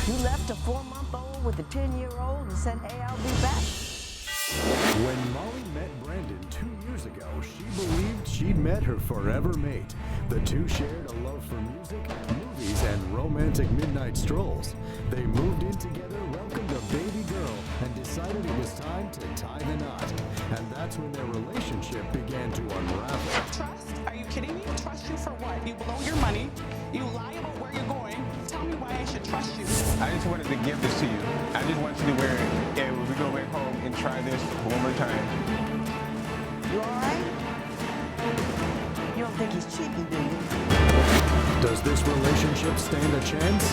You left a 4-month-old with a 10-year-old and said, hey, I'll be back. When Molly met Brandon 2 years ago, she believed she'd met her forever mate. The two shared a love for music, movies, and romantic midnight strolls. They moved in together, welcomed a baby girl, and decided it was time to tie the knot. And that's when their relationship began to unravel. Trust? Are you kidding me? Trust you for what? You blow your money, you lie about where you're going. Tell me why I should trust you. I just wanted to give this to you. I just want you to wear it, and when we go back home and try this one more time. You all right? You don't think he's cheating, do you? Does this relationship stand a chance?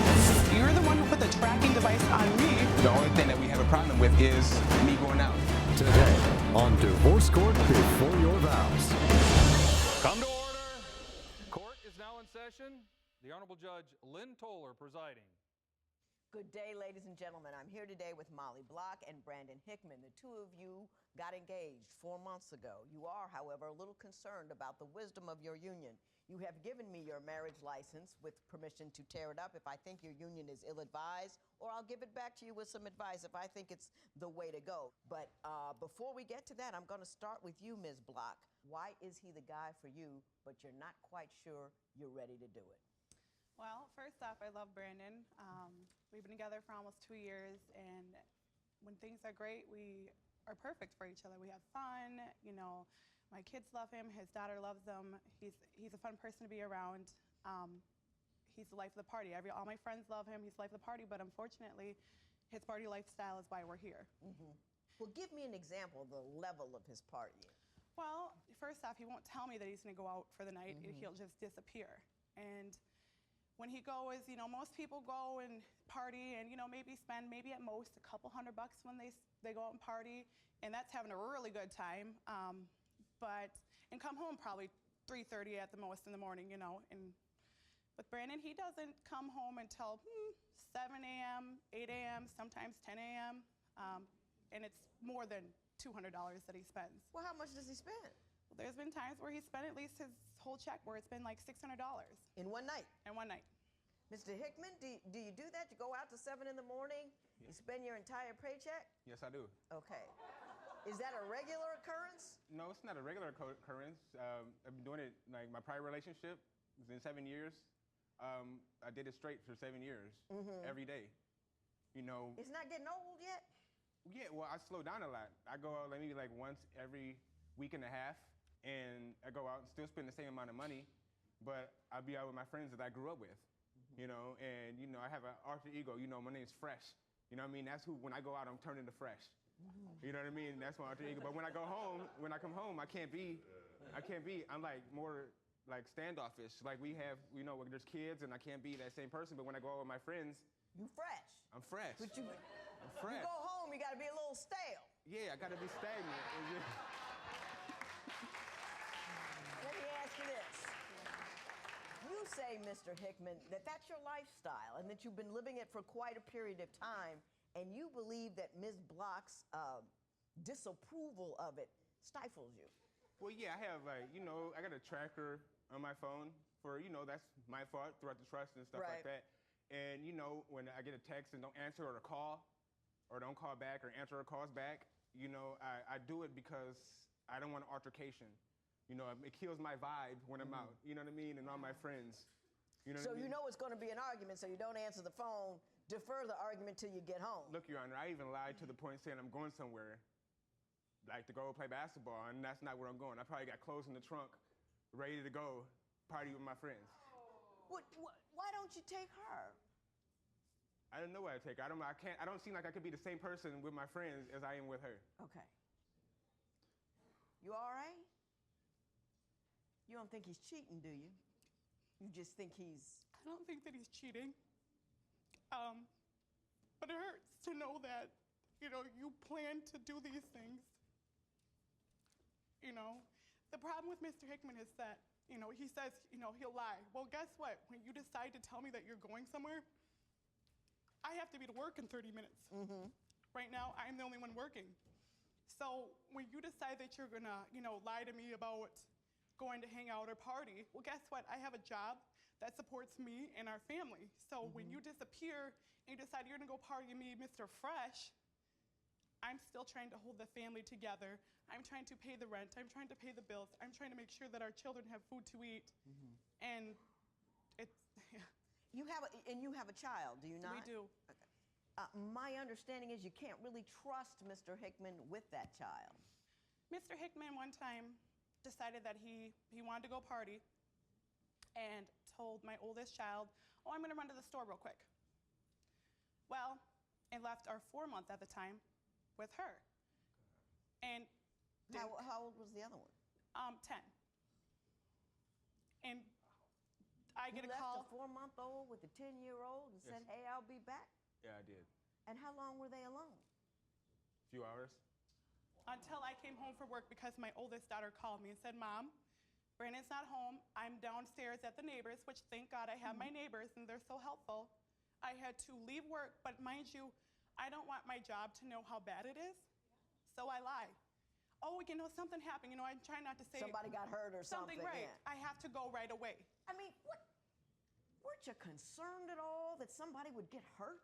You're the one who put the tracking device on me. The only thing that we have a problem with is me going out. Today, on Divorce Court Before Your Vows. Come to order. Court is now in session. The Honorable Judge Lynn Toller presiding. Good day, ladies and gentlemen. I'm here today with Molly Block and Brandon Hickman. The two of you got engaged 4 months ago. You are, however, a little concerned about the wisdom of your union. You have given me your marriage license with permission to tear it up if I think your union is ill-advised, or I'll give it back to you with some advice if I think it's the way to go. But before we get to that, I'm going to start with you, Ms. Block. Why is he the guy for you, but you're not quite sure you're ready to do it? Well, first off, I love Brandon. We've been together for almost 2 years, and when things are great, we are perfect for each other. We have fun, you know. My kids love him. His daughter loves him. He's a fun person to be around. He's the life of the party. All my friends love him. He's the life of the party, but unfortunately, his party lifestyle is why we're here. Mm-hmm. Well, give me an example of the level of his partying. Well, first off, he won't tell me that he's going to go out for the night. Mm-hmm. He'll just disappear. And when he goes, you know, most people go and party and, you know, maybe spend at most a couple $100 when they go out and party, and that's having a really good time. And come home probably 3:30 at the most in the morning, you know. And with Brandon, he doesn't come home until 7 a.m., 8 a.m., sometimes 10 a.m., and it's more than $200 that he spends. Well, how much does he spend? Well, there's been times where he spent at least his whole check, where it's been like $600. In one night? In one night. Mr. Hickman, do you do that? You go out to 7 in the morning? Yeah. You spend your entire paycheck? Yes, I do. Okay. Is that a regular occurrence? No, it's not a regular occurrence. I've been doing it, like my prior relationship was in 7 years. I did it straight for 7 years, every day. You know. It's not getting old yet? Yeah, well, I slow down a lot. I go out maybe like once every week and a half, and I go out and still spend the same amount of money, but I'll be out with my friends that I grew up with, you know, and, you know, I have an alter ego. You know, my name's Fresh. You know what I mean? That's who, when I go out, I'm turned into Fresh. You know what I mean? That's my alter ego. But when I go home, when I come home, I can't be, I'm like more like standoffish. Like we have, you know, there's kids and I can't be that same person. But when I go out with my friends, you fresh. I'm fresh. But I'm fresh. You go home, you gotta be a little stale. Yeah, I gotta be stagnant. Let me ask you this. You say, Mr. Hickman, that that's your lifestyle and that you've been living it for quite a period of time, and you believe that Ms. Block's disapproval of it stifles you. Well, yeah, I have, like, you know, I got a tracker on my phone for, you know, that's my fault throughout the trust and stuff like that. And, you know, when I get a text and don't answer or a call, or don't call back or answer or calls back, you know, I do it because I don't want an altercation. You know, it kills my vibe when I'm out, you know what I mean? And all my friends, you know what I mean? So you know it's gonna be an argument, so you don't answer the phone, defer the argument till you get home. Look, Your Honor, I even lied to the point saying I'm going somewhere, like to go play basketball, and that's not where I'm going. I probably got clothes in the trunk, ready to go party with my friends. Why don't you take her? I don't know where to take her. I don't seem like I could be the same person with my friends as I am with her. Okay. You all right? You don't think he's cheating, do you? You just think he's... I don't think that he's cheating. But it hurts to know that, you know, you plan to do these things. You know, the problem with Mr. Hickman is that, you know, he says, you know, he'll lie. Well, guess what? When you decide to tell me that you're going somewhere, I have to be to work in 30 minutes. Right now, I'm the only one working. So when you decide that you're gonna, you know, lie to me about going to hang out or party, well, guess what? I have a job that supports me and our family. So when you disappear and you decide you're gonna go party with me, Mr. Fresh, I'm still trying to hold the family together. I'm trying to pay the rent. I'm trying to pay the bills. I'm trying to make sure that our children have food to eat. And it's, You have a child, do you not? we do. Okay. My understanding is you can't really trust Mr. Hickman with that child. Mr. Hickman one time decided that he wanted to go party and told my oldest child, oh, I'm gonna run to the store real quick. Well, and left our 4-month at the time with her. And How old was the other one? 10. And I get You a call. left a 4-month-old with a 10-year-old and said, hey, I'll be back? Yeah, I did. And how long were they alone? A few hours. Until I came home from work because my oldest daughter called me and said, Mom, Brandon's not home. I'm downstairs at the neighbors, which thank God I have my neighbors and they're so helpful. I had to leave work, but mind you, I don't want my job to know how bad it is, so I lie. Oh, something happened. I'm trying not to say Somebody got hurt or something. right. Yeah. I have to go right away. I mean, weren't you concerned at all that somebody would get hurt?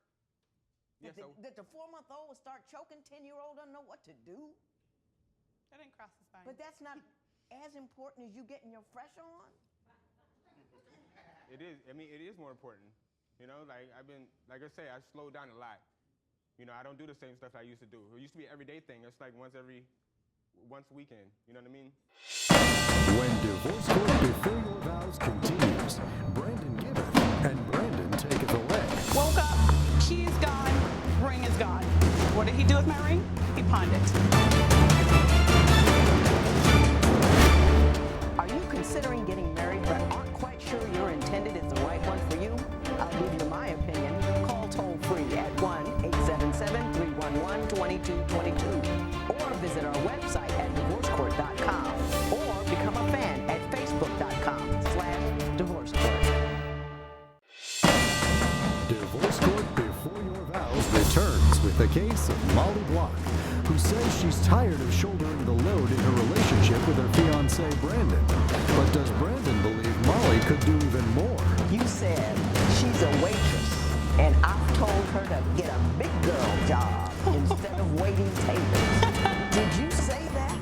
Yes, That the 4-month-old would start choking, 10-year-old doesn't know what to do? That didn't cross his mind. But that's not as important as you getting your fresh on? It is. I mean, it is more important. Like I say, I've slowed down a lot. I don't do the same stuff I used to do. It used to be an everyday thing. It's like once a weekend. You know what I mean? When Divorce Court Before Your Vows continues, Brandon giveth and Brandon taketh away. Woke up, key's gone, ring is gone. What did he do with my ring? He pawned it. Are you considering getting married but aren't quite sure your intended is the right one for you? I'll give you my opinion. Call toll-free at 1-877-311-2222 or visit our website at divorcecourt.com or become a fan at facebook.com/divorcecourt. Divorce Court Before Your Vows returns with the case of Molly Block, who says she's tired of shouldering the load in her relationship with her fiancé Brandon. But does Brandon believe Molly could do even more? You said she's a waitress, and I've told her to get a big girl job instead of waiting tables. Did you say that?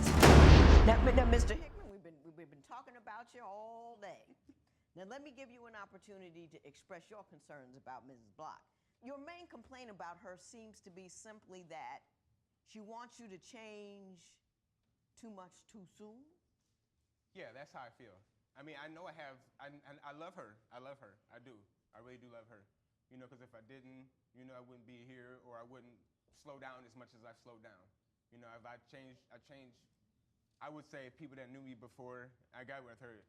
Now, Mr. Hickman, we've been talking about you all day. Now, let me give you an opportunity to express your concerns about Mrs. Block. Your main complaint about her seems to be simply that she wants you to change too much too soon. Yeah, that's how I feel. I mean, I know I love her. I love her. I do. I really do love her. Because if I didn't, I wouldn't be here or I wouldn't slow down as much as I've slowed down. If I changed. I would say people that knew me before I got with her,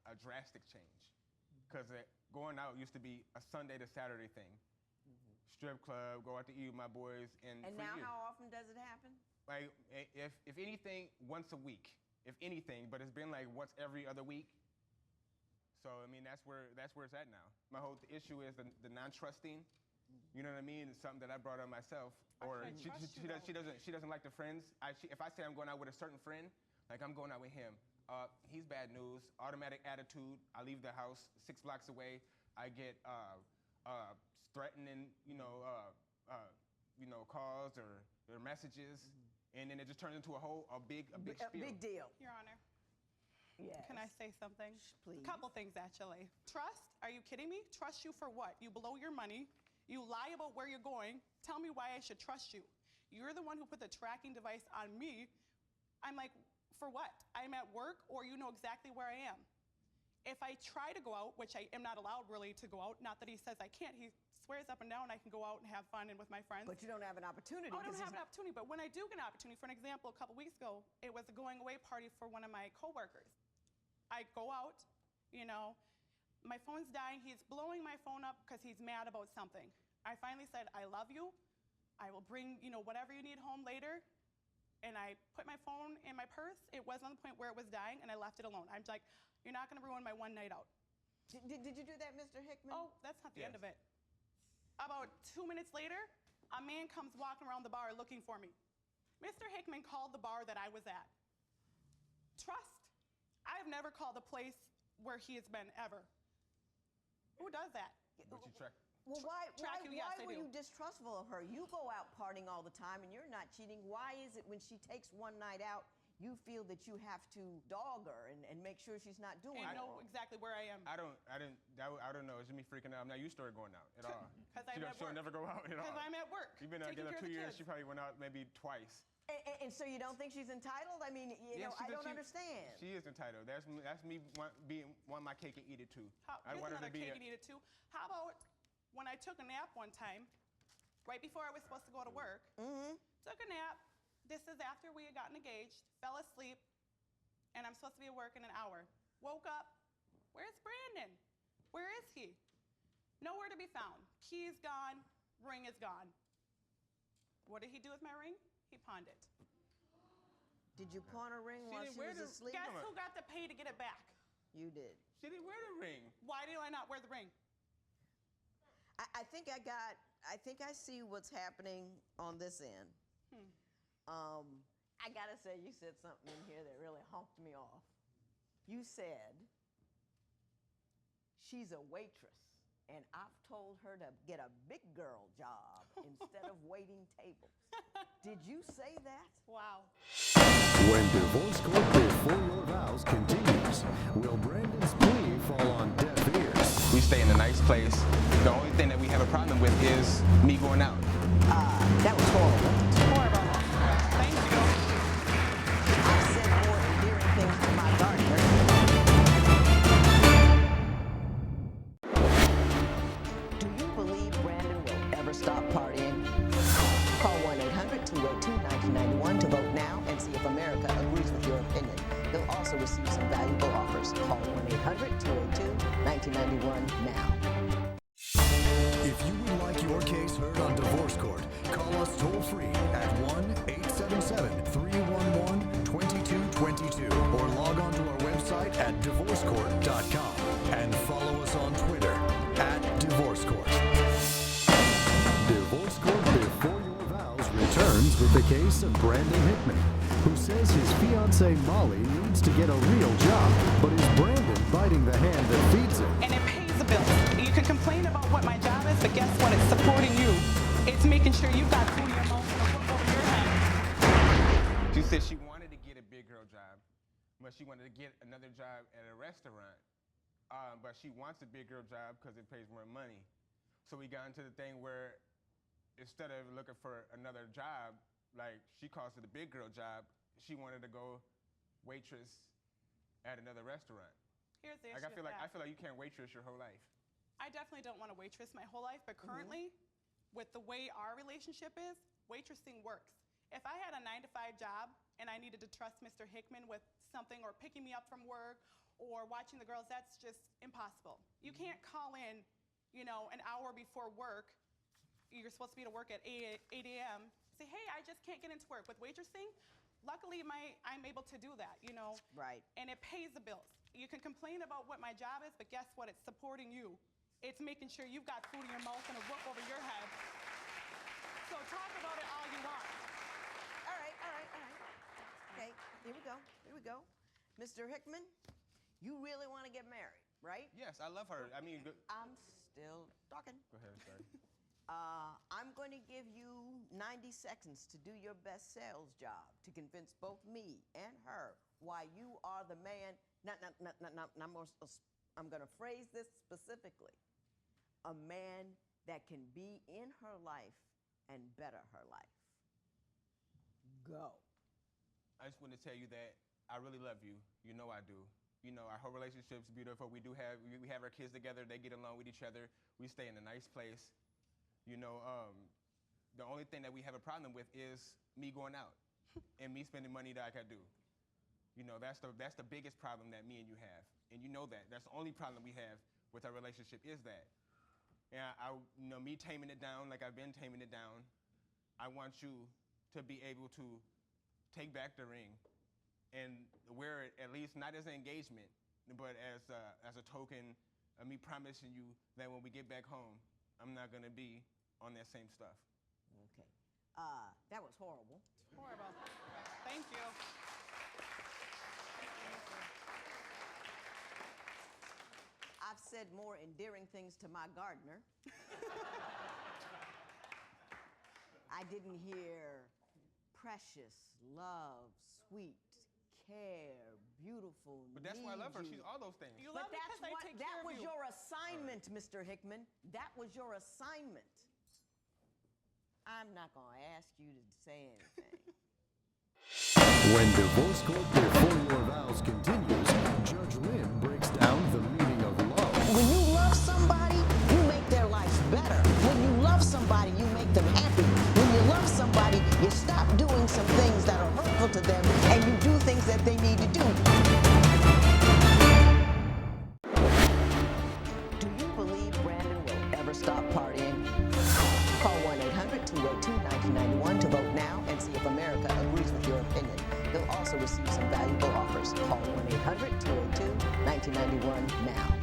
a drastic change. Because going out used to be a Sunday to Saturday thing. Strip club, go out to eat with my boys. And now how often does it happen? Like, if anything, once a week. If anything, but it's been like once every other week. So, I mean, that's where it's at now. My whole issue is the non-trusting. You know what I mean? It's something that I brought on myself. Or she doesn't like the friends. If I say I'm going out with a certain friend, like I'm going out with him, he's bad news, automatic attitude. I leave the house 6 blocks away. I get threatening, calls or messages, and then it just turns into a big spiel. Big deal. Your Honor. Yes. Can I say something? Please. A couple things, actually. Trust? Are you kidding me? Trust you for what? You blow your money. You lie about where you're going. Tell me why I should trust you. You're the one who put the tracking device on me. I'm like, for what? I'm at work, or you know exactly where I am. If I try to go out, which I am not allowed really to go out, not that he says I can't, he swears up and down I can go out and have fun and with my friends. But you don't have an opportunity. I don't have an opportunity, but when I do get an opportunity, for an example, a couple weeks ago, it was a going away party for one of my coworkers. I go out, my phone's dying. He's blowing my phone up because he's mad about something. I finally said, I love you. I will bring, whatever you need home later. And I put my phone in my purse. It was on the point where it was dying, and I left it alone. I'm like, you're not going to ruin my one night out. Did you do that, Mr. Hickman? Oh, that's not the end of it. About 2 minutes later, a man comes walking around the bar looking for me. Mr. Hickman called the bar that I was at. Trust. I've never called a place where he has been, ever. Who does that? But you track. Well, why Yes, I were do. you distrustful of her? You go out partying all the time and you're not cheating. Why is it when she takes one night out, you feel that you have to dog her and make sure she's not doing And it? know exactly where I am. I don't know. It's just me freaking out. I'm not used to her going out at all. Because I'm at She'll work. never go out at all. Because I'm at work. You've been taking together care of 2 the years. kids. She probably went out maybe twice. And so you don't think she's entitled? I mean, I don't understand. She is entitled. That's me want my cake and eat it too. I Here's want her another to be. cake and eat it too. How about when I took a nap one time, right before I was supposed to go to work, took a nap. This is after we had gotten engaged, fell asleep, and I'm supposed to be at work in an hour. Woke up, where's Brandon? Where is he? Nowhere to be found. Key's gone, ring is gone. What did he do with my ring? He pawned it. Did you pawn a ring while didn't she wear was the- asleep? Guess who got to pay to get it back? You did. She didn't wear the ring. Why did I not wear the ring? I think I see what's happening on this end. I gotta say, you said something in here that really honked me off. You said, she's a waitress, and I've told her to get a big girl job instead of waiting tables. Did you say that? Wow. When divorce court before your vows continues, will Brandon's plea fall on deaf ears? We stay in a nice place. The only thing that we have a problem with is me going out. That was horrible. Horrible. Thank you. I've said more endearing things to my gardener. Do you believe Brandon will ever stop partying? Call 1-800-282-1991 to vote now and see if America agrees with your opinion. You'll also receive some valuable offers. Call 1-800-282-1991 now. If you would like your case heard on divorce court, call us toll-free at 1-877-311-2222 or log on to our website at divorcecourt.com and follow us on Twitter at divorcecourt. Divorce Court Before Your Vows returns with the case of Brandon Hickman, who says his fiancée Molly needs to get a real job, but is Brandon biting the hand that feeds him? And it pays the bills. You can complain about what my job is, but guess what? It's supporting you. It's making sure you've got food in your mouth and a roof over your head. She said she wanted to get a big girl job, but she wanted to get another job at a restaurant. But she wants a big girl job because it pays more money. So we got into the thing where instead of looking for another job, like she calls it a big girl job, she wanted to go waitress at another restaurant. Here's the issue Like with I that. feel like you can't waitress your whole life. I definitely don't want to waitress my whole life, but currently, with the way our relationship is, waitressing works. If I had a 9-to-5 job and I needed to trust Mr. Hickman with something or picking me up from work or watching the girls, that's just impossible. You can't call in, an hour before work. You're supposed to be to work at 8 a.m. Say, hey, I just can't get into work. With waitressing, luckily I'm able to do that, Right. And it pays the bills. You can complain about what my job is, but guess what? It's supporting you. It's making sure you've got food in your mouth and a roof over your head. So talk about it all you want. All right. Okay, here we go. Mr. Hickman, you really want to get married, right? Yes, I love her. I mean, I'm still talking. go ahead, sorry. I'm going to give you 90 seconds to do your best sales job to convince both me and her why you are the man. I'm going to phrase this specifically. A man that can be in her life and better her life. Go. I just want to tell you that I really love you. You know I do. Our whole relationship's beautiful. We have our kids together. They get along with each other. We stay in a nice place. The only thing that we have a problem with is me going out and me spending money that I can do. That's the biggest problem that me and you have. And you know that. That's the only problem we have with our relationship is that. And me taming it down like I've been taming it down, I want you to be able to take back the ring and wear it at least not as an engagement, but as a token of me promising you that when we get back home, I'm not gonna be on that same stuff. Okay. That was horrible. Horrible. Thank you. I've I've said more endearing things to my gardener. I didn't hear precious, love, sweet, care, beautiful, But that's why I love her. need She's you. all those things. You But love me that's because I what, take that care of was you. your assignment, Mr. Hickman. That was your assignment. I'm not going to ask you to say anything. When divorce court before your vows continues, Judge Lynn breaks down the meaning of love. When you love somebody, you make their life better. When you love somebody, you make them happy. When you love somebody, you stop doing some things that are hurtful to them and you do things that they need to do. Do you believe Brandon will ever stop partying? Call 1-800-282-1991 to vote now and see if America agrees with your opinion. You'll also receive some valuable offers. Call 1-800-282-1991 now.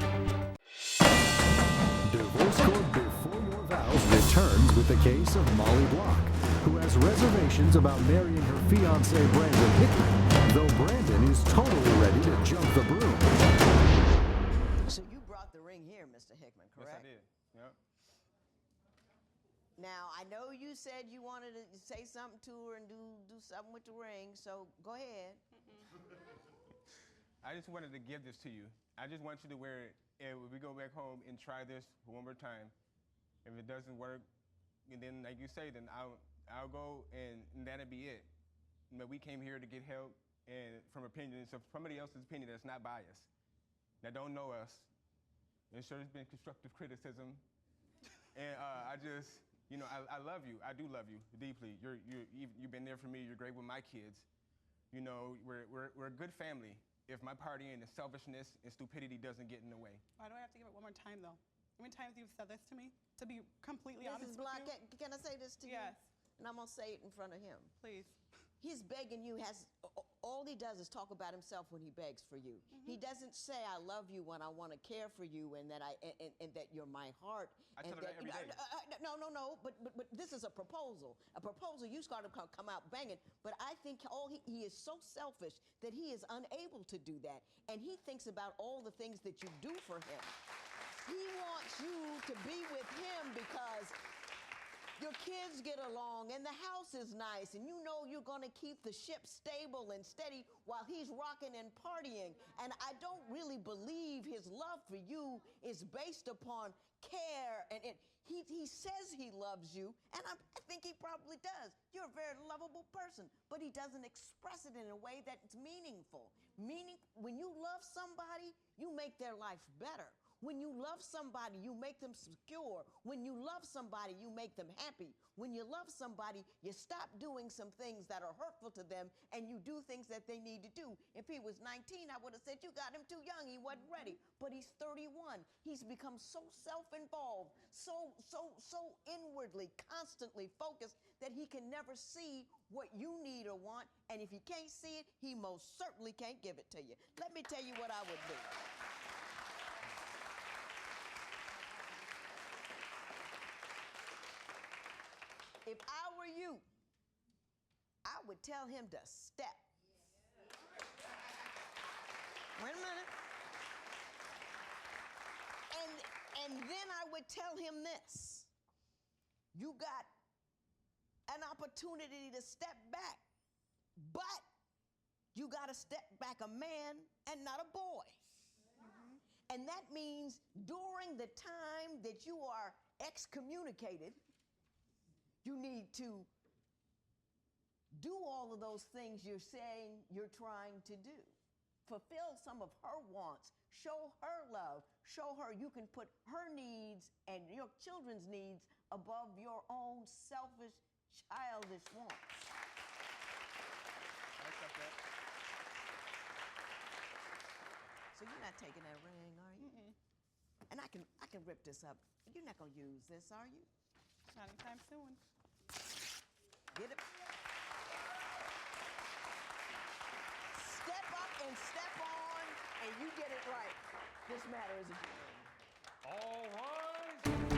Divorce Court Before Your Vows returns with the case of Molly Block, who has reservations about marrying her fiancé Brandon Hickman, though Brandon is totally ready to jump the broom. So you brought the ring here, Mr. Hickman, correct? Yes, I did. Yep. Now, I know you said you wanted to say something to her and do something with the ring, so go ahead. I just wanted to give this to you. I just want you to wear it, and when we go back home and try this one more time. If it doesn't work, and then like you say, then I'll go and that'll be it. But we came here to get help and from opinions of somebody else's opinion that's not biased, that don't know us. And sure, there's been constructive criticism, and I just, you know, I love you. I do love you deeply. You've been there for me. You're great with my kids. You know, we're a good family. If my partying and selfishness and stupidity doesn't get in the way. Why do I have to give it one more time, though? How many times you've said this to me? To be completely honest Mrs. with Block, you? can I say this to you? Yes. And I'm going to say it in front of him. Please. He's begging you, all he does is talk about himself when he begs for you. He doesn't say, I love you when I want to care for you and that and that you're my heart. I and tell her that every day. No, but this is a proposal. A proposal, you start to come out banging. But I think he is so selfish that he is unable to do that. And he thinks about all the things that you do for him. He wants you to be with him because your kids get along and the house is nice and you know you're going to keep the ship stable and steady while he's rocking and partying. And I don't really believe his love for you is based upon care. And he says he loves you, and I think he probably does. You're a very lovable person, but he doesn't express it in a way that's meaningful. When you love somebody, you make their life better. When you love somebody, you make them secure. When you love somebody, you make them happy. When you love somebody, you stop doing some things that are hurtful to them and you do things that they need to do. If he was 19, I would have said, you got him too young. He wasn't ready. But he's 31. He's become so self-involved, so inwardly, constantly focused that he can never see what you need or want. And if he can't see it, he most certainly can't give it to you. Let me tell you what I would do. If I were you, I would tell him to step. Wait a minute. And then I would tell him this. You got an opportunity to step back, but you got to step back a man and not a boy. And that means during the time that you are excommunicated, you need to do all of those things you're saying you're trying to do. Fulfill some of her wants. Show her love. Show her you can put her needs and your children's needs above your own selfish, childish wants. I accept that. So you're not taking that ring, are you? And I can rip this up. You're not going to use this, are you? Not anytime soon. Get it? Step up and step on, and you get it right. This matter is adjourned. All rise.